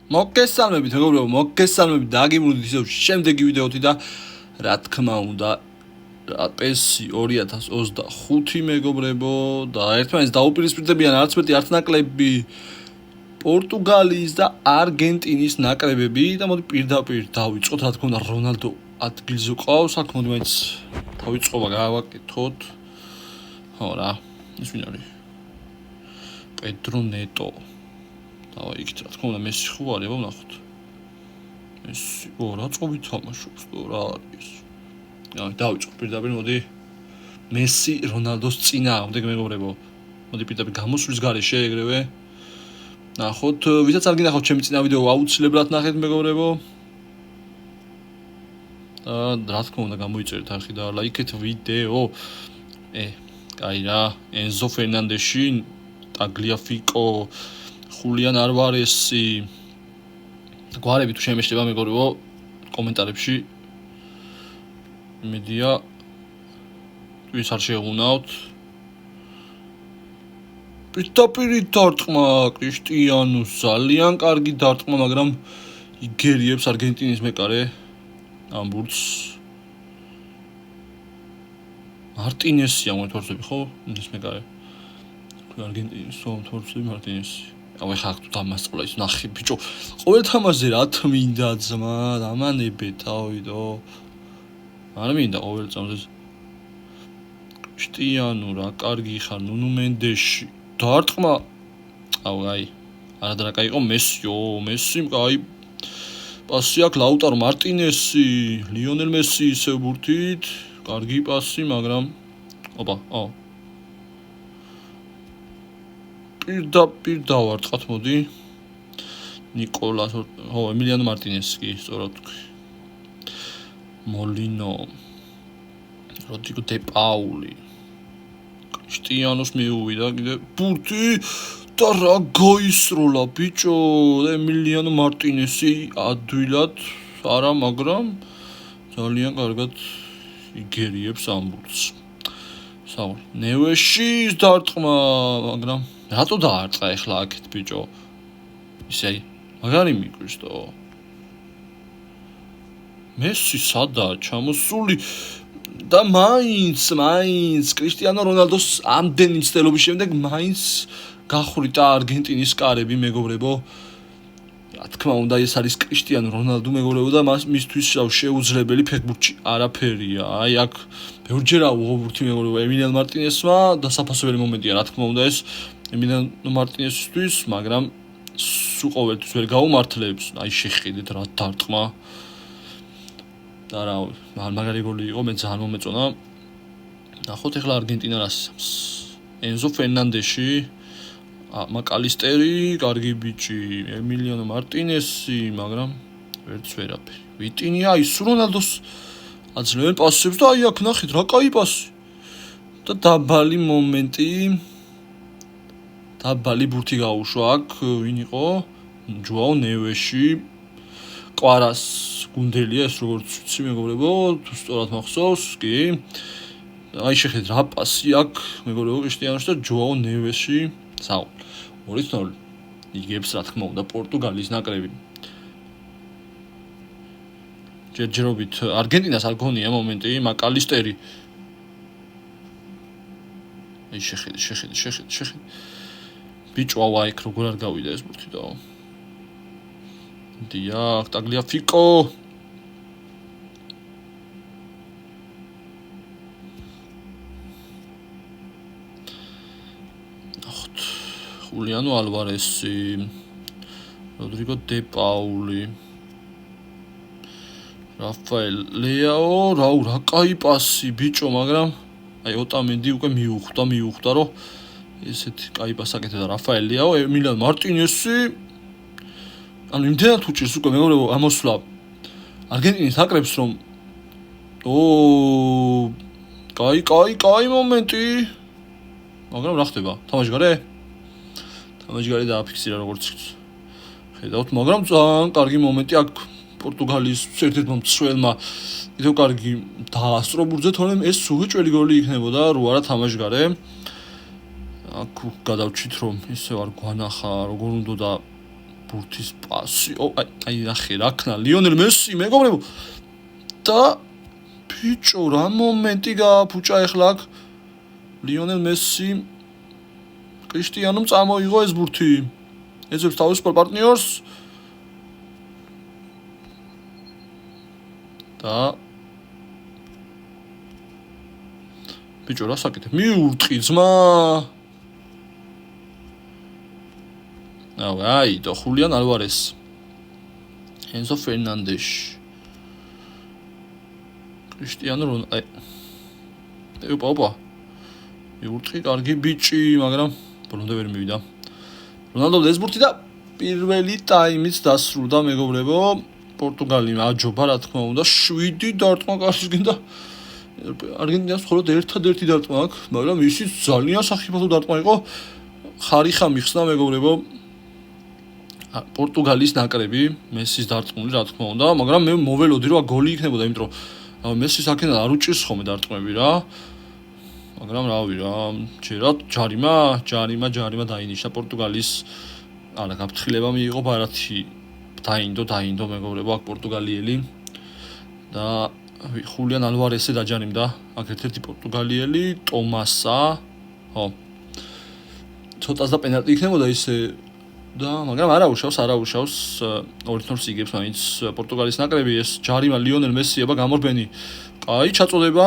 მოგესალმებით, მეგობრებო, მოგესალმებით და აგიმრუდით ისევ შემდეგი ვიდეოთი და რა თქმა უნდა PES 2025 მეგობრებო და ერთმანეთს დაუპირისპირდებიან არც მეტი არც ნაკლები პორტუგალიის და არგენტინის ნაკრებები და მოდი პირდაპირ დავიწყოთ, რა თქმა უნდა რონალდო ადგილზე ყავს, აქ მოდი მაინც დავიწყობა გავაკეთოთ. ხო რა, ის ვინ არის? პედრო ნეტო. იქით რა თქმა უნდა მესი ხო არის, აბა ვნახოთ. მესი, რა წყობით თამაშობს და რა არის? დავიწყოთ პირდაპირ, მოდი მესი რონალდოს წინააღმდეგ მეგობრებო. მოდი პირდაპირ გამოსვლის გარეშე ეგრევე. ნახოთ, ვისაც არ გინახავთ ჩემი წინა ვიდეო, აუცილებლად ნახეთ მეგობრებო. და რა თქმა უნდა გამოიწერეთ არხი და ლაიქეთ ვიდეო. კაი რა, ენზო ფერნანდეში, ტაგლიაფიკო, ხულიან არვარესი. გვარები თუ შემეშლება მეგობრებო, კომენტარებში იმედია ვის არ შეეღუნავთ. პირდაპირ დარტყმა კრისტიანოს, ძალიან კარგი დარტყმა, მაგრამ იგერიებს არგენტინის მეკარე ამ ბურთს. მარტინესია მოთორცები ხო? ის მეკარე. არგენტინის მოთორცები მარტინესი. ეხლა თუ დამასწავლა ის ნახე ბიჭო, ყოველ თამაშზე რა თმინდა ძმა, ამანებე თავიდო. არ მინდა ყოველ წამს კრისტიანო რა კარგი ხარ, ნუნუ მენდეში დარტყმა. აი, არადრაკა იყო მესიო, მესიმ კაი პასი აქვს ლაუტარო მარტინესი, ლიონელ მესი ისევ ბურთით, კარგი პასი, მაგრამ პირდაპირ დავარტყათ, მოდი. ნიკოლას, ემილიანო მარტინესი კი, სწორად თქვი. მოლინო, როდრიგო დე პაული. კრისტიანოს მიუვიდა კიდე ბურთი და რა გაისროლა ბიჭო, ემილიანო მარტინესი ადვილად არა, მაგრამ ძალიან კარგად იგერიებს ამ ბურთს. ნევეში დარტყმა, მაგრამ რატო დაარტყა ეხლა აქეთ ბიჭო? ისე მაგარი მიგვისტო. მესი სადაა ჩამოსული და მაინც კრისტიანო რონალდოს ამდენი მცდელობის შემდეგ მაინც გახვრიტა არგენტინის კარები მეგობრებო. რა თქმა უნდა ეს არის კრისტიანო რონალდო მეგობრებო და მისთვის შეუძლებელი ფეხბურთში არაფერია. აი აქ ბევრჯერაა უღობურთი მეგობრებო ემილიანო მარტინესმა და საფასებელი მომენტია რა თქმა უნდა ეს ემილიანო მარტინესისთვის, მაგრამ სულ ყოველთვის ვერ გაუმართლებს. აი შეხედეთ რა დარტყმა. და რა, მაგარი გოლი იყო, მე ძალიან მომეწონა. ნახოთ ეხლა არგენტინა რას ისამს. ენზო ფერნანდეში, მაკალისტერი, კარგი ბიჭი, ემილიანო მარტინესი, მაგრამ ვერც ვერაფერი. ვიტინია ის რონალდოს აძლევენ პასებს და აი აქ ნახეთ რა კაი პასი. და დაბალი მომენტი. დაბალი ბურთი გაუშვა აქ, ვინ იყო? ჯოაო ნევეში. ყვარას გუნდელია ეს როგორც ვიცი მეგობრებო, თუ სწორად მახსოვს, კი. აი შეხედეთ რა პასი აქ მეგობრებო კრისტიანოს და ჯოაო ნევეში. 2-0 იგებს რა თქმა უნდა პორტუგალიის ნაკრები. ჯერჯერობით არგენტინას არ გონია მომენტი, მაკალისტერი. აი შეხედეთ. ბიჭო აი იქ როგორ არ გავიდა ეს ბურთი და დიახ, ტაგლიაფიკო. ნახოთ. ხულიანო ალვარესი. როდრიგო დე პაული. რაფაელ ლეაო, რა კაი პასი ბიჭო, მაგრამ აი ოტამენდი უკვე მიუხვდა რომ ესეთი კაი პასი აკეთა და რაფაელ ლეაო, ემილიანო მარტინესი. ანუ იმდენად უჭირს უკვე მეგობრებო ამოსვლა არგენტინის ნაკრებს რომ კაი მომენტი, მაგრამ რა ხდება? თამაშგარე დააფიქსირა როგორც ხედავთ, მაგრამ ძალიან კარგი მომენტი აქ პორტუგალიის ერთ-ერთმა მცველმა კიდევ კარგი დაასწრო ბურთზე, თორემ ეს უეჭველი გოლი იქნებოდა რო არა თამაშგარე. აქ გადავჩით რომ ისევ არ გვანახა როგორ უნდა და ბურთის პასი. აი ნახე რა ქნა ლიონელ მესი მეგობრებო. და ბიჭო რა მომენტი გააფუჭა ეხლა აქ ლიონელ მესი კრისტიანომ წამოიღო ეს ბურთი. ეძებს თავის პარტნიორს და ბიჭო რა საკეთებ? მიურტყი ძმა. აი და ხულიან ალვარეს. ენზო ფერნანდეშ. კრისტიანო ოპა. მიურტყი კარგი ბიჭი, მაგრამ ბოლომდე ვერ მივიდა. რონალდო ეს ბურთი და პირველი ტაიმიც დასრულდა მეგობრებო. პორტუგალიამ აჯობა რა თქმა უნდა 7 დარტყმა კარისგან და არგენტინას მხოლოდ ერთადერთი დარტყმა აქვს, მაგრამ ისიც ძალიან სახიფათო დარტყმა იყო. ხარიხა მიხსნა მეგობრებო. პორტუგალიის ნაკრები მესის დარტყმული რა თქმა უნდა, მაგრამ მე მოველოდი რომ გოლი იქნებოდა, იმიტომ რომ მესის აქედან არ უჭირს ხოლმე დარტყმები რა. მაგრამ რავი რა, ჯერად ჯარიმა დაინიშნა პორტუგალიის არა გაფრთხილება მიიღო ბარათი დაინდო მეგობრებო აქ პორტუგალიელი და ხულიან ალვარესე დაჯარიმდა აქ ერთ-ერთი პორტუგალიელი ტომასა ხო ცოტას და პენალტი იქნებოდა ისე და მაგრამ არა უშავს 2-0 იგებს მაინც პორტუგალიის ნაკრები ეს ჯარიმა ლიონელ მესია გამორბენი კაი ჩაწოდება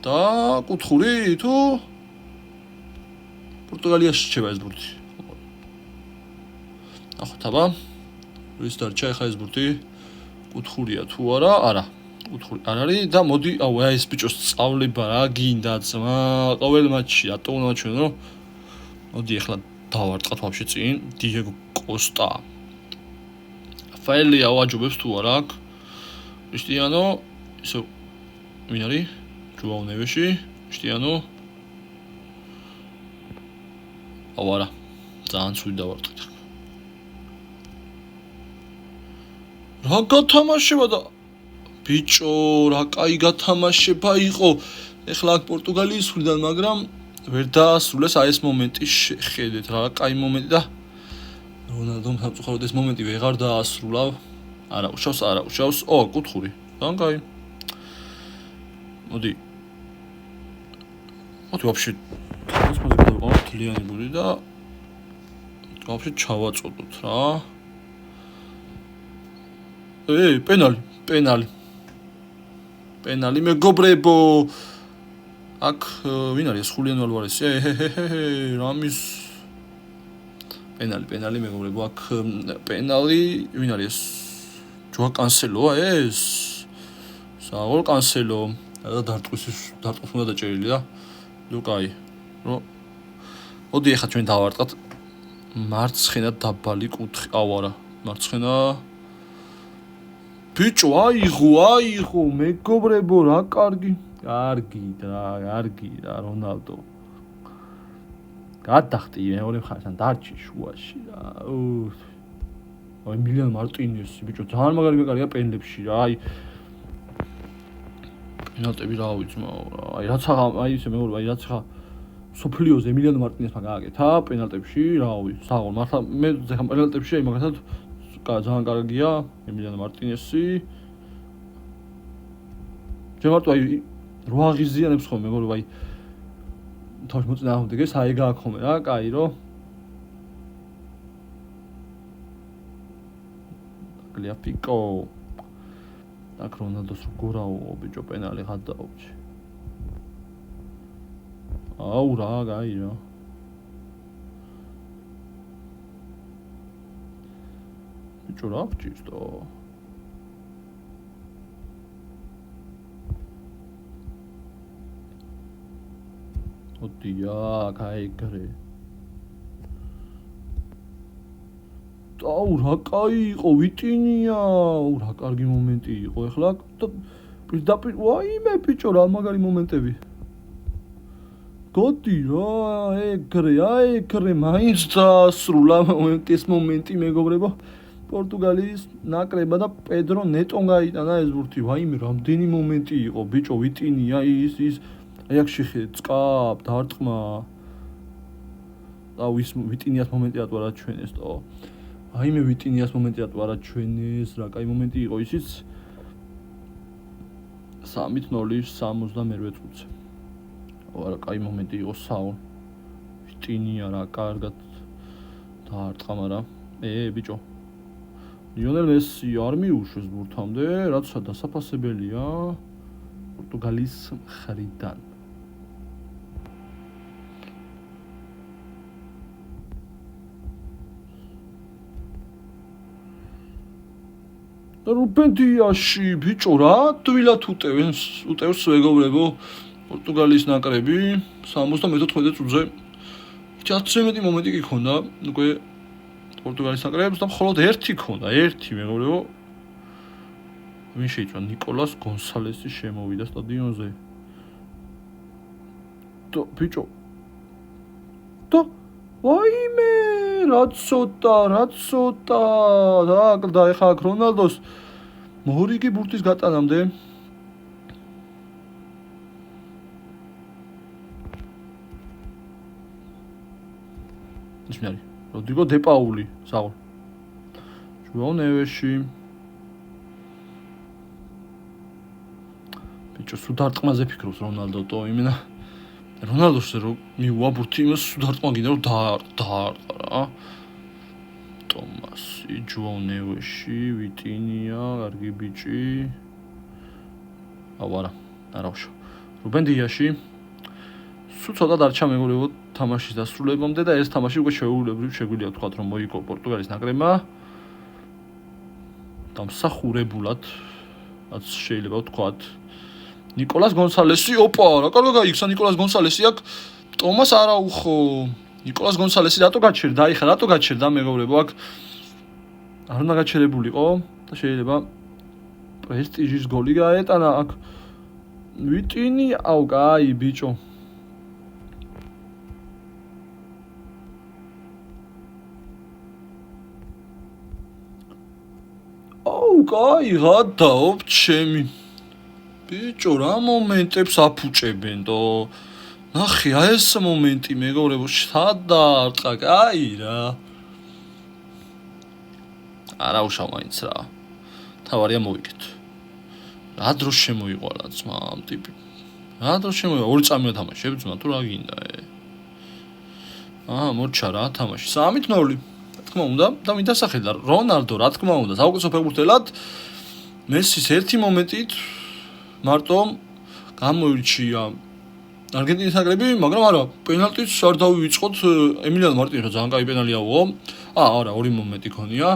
და კუთხური თუ პორტუგალიაში რჩება ეს ბურთი ნახოთ აბა ვის დარჩა ახლა ეს ბურთი კუთხურია თუ არა კუთხური არ არის და მოდი აი ეს ბიჭოს სწავლება რა გინდა ძმა ყოველ მატჩში რატო უნდა ჩვენ რომ მოდი ახლა დავარტყათ ვაფშე წინ დიეგო კოსტა ფაილი ავაჯობებს თუ არა აქ კრისტიანო ისო ვინ არის ჯოაო ნევეში კრისტიანო არა ძალიან ცუდი დავარტყით რა გათამაშება და ბიჭო რა კაი გათამაშება იყო ეხლა აქ პორტუგალიის მხრიდან მაგრამ ვერ დაასრულეს აი ეს მომენტი შეხედეთ რა კაი მომენტი და რონალდომ სამწუხაროდ ეს მომენტი ვეღარ დაასრულა არა უშავს კუთხური ძალიან კაი მოდი ვაფშე ეს მოზიკა დავყავ თლიანი გული და ვაფშე ჩავაწოდოთ რა პენალი მეგობრებო აქ ვინ არის ხულიან ალვარესი რამის პენალი მეგობრებო აქ პენალი ვინ არის ჯოა კანსელოა ეს საულ კანსელო და დარტყმის უნდა დაჭერილი და კაი რო მოდი ახლა ჩვენ დავარტყათ მარცხენა დაბალი კუთხე არა მარცხენა ბიჭო აიღო მეგობრებო რა კარგი რა რონალდო გადახტი მეორე მხარესთან დარჩი შუაში რა აი მილიან მარტინესი ბიჭო ძალიან მაგარია პენლებში რა აი პენალტები რა ვიცი აი რაც აი ისე მეგობრებო აი რაც ხა სოფლიოზე მილიან მარტინესმა გააკეთა პენალტებში რა ვიცი საღოლ მართლა მე ზეხა პენალტებში აი მაგათად ძალიან კარგია ემილიანო მარტინესი ჯემარტო აი რო აღიზიანებს ხოლმე მეგობრებო აი თავის მოწინააღმდეგეს აი გააქვს ხოლმე რა კაი რო გლიაფიკო აქ რონალდოს გორაო ბიჭო პენალი ხად დაუჭი აუ რა კაი რა ბიჭო რა ვჭირდო ოდია კაიგრე აუ რა კაი იყო ვიტინია რა კარგი მომენტი იყო ეხლა პირდაპირ ვაიმე ბიჭო რა მაგარი მომენტები გოდი რა ეგრე მაინც დასრულა ეს მომენტი მეგობრებო პორტუგალიის ნაკრება და პედრო ნეტონ გაიტანა ეს ბურთი ვაიმე რამდენი მომენტი იყო ბიჭო ვიტინია ის აი აქ შეხედეთ წკაპ დარტყმა და ვის ვიტინიას მომენტი ატვარა ჩვენ ეს თო აი მე ვიტინიას მომენტი რატო არა ჩვენეს რა კაი მომენტი იყო ისიც 3-0 68 წუთზე არა კაი მომენტი იყო საუნ ვიტინია რა კარგად დაარტყა მაგრამ ბიჭო ლიონელ მესი არ მიუშვეს ბურთამდე რაცა დასაფასებელია პორტუგალის მხრიდან რუბენდიაში ბიჭო რა თვილად უტევს მეგობრებო პორტუგალის ნაკრები 74 წუთზე 10 მომენტი კი ქონდა უკვე პორტუგალის ნაკრებს და მხოლოდ ერთი ქონდა ერთი მეგობრებო ვინ შეიწვა ნიკოლას გონსალესი შემოვიდა სტადიონზე და ბიჭო და ვაიმე რა ცოტა და ეხლა აქ რონალდოს მორიგი ბურთის გატანამდე ის მე არის როდრიგო დე პაული საულ ჟუაო ნევეში ბიჭო სუდარტყმაზე ფიქრობს რონალდო то იმენა რონალდოს რო მიუვა ბურთი იმას სუდარტყმა გინდა რომ დაარტყა რა ტომასი ჟუაო ნევეში ვიტინია კარგი ბიჭი არა ვშო რუბენდიაში სულ ცოტა დარჩა მეგობრებო თამაშის დასრულებამდე და ეს თამაში უკვე შეგვიძლია ვთქვათ რომ მოიგო პორტუგალის ნაკრებმა დამსახურებულად რაც შეიძლება ვთქვათ ნიკოლას გონსალესი ოპა რა კარგა გაიქცა ნიკოლას გონსალესი აქ ტომას არაუხო ნიკოლას გონსალესი რატო გაჩერდა მეგობრებო აქ არ უნდა გაჩერებულიყო და შეიძლება პრესტიჟის გოლი გაეტანა აქ ვიტინი აუ კაი ბიჭო კაი გადაობ ჩემი ბიჭო რა მომენტებს აფუჭებენ და ნახე აი ეს მომენტი მეგობრებო შადარტყა კაი რა არა უშავ მაინც რა თავარია მოვიგეთ რა დროს შემოიყარა ძმა ამ ტიპი რა დროს შემოიყარა ორი წამია თამაშებს ძმა თუ რა გინდა მორჩა რა თამაში 3-0 თქმა უნდა და მიდასახელა რონალდო რა თქმა უნდა საუკეთესო ფეხბურთელად მესის ერთი მომენტით მარტო გამოირჩია არგენტინის ნაკრები მაგრამ არა პენალტიც არ დავივიწყოთ ემილიანო მარტინესა ძალიან კაი პენალი აუღო არა ორი მომენტი ქონია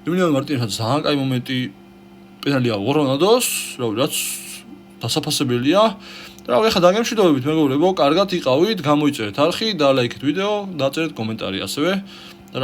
ემილიანო მარტინესა ძალიან კაი მომენტი პენალი აუღო რონალდოს რაც დასაფასებელია და ეხლა დაგემშვიდობებით მეგობრებო კარგად იყავით გამოიწერეთ არხი და ლაიქეთ ვიდეო დაწერეთ კომენტარი ასევე და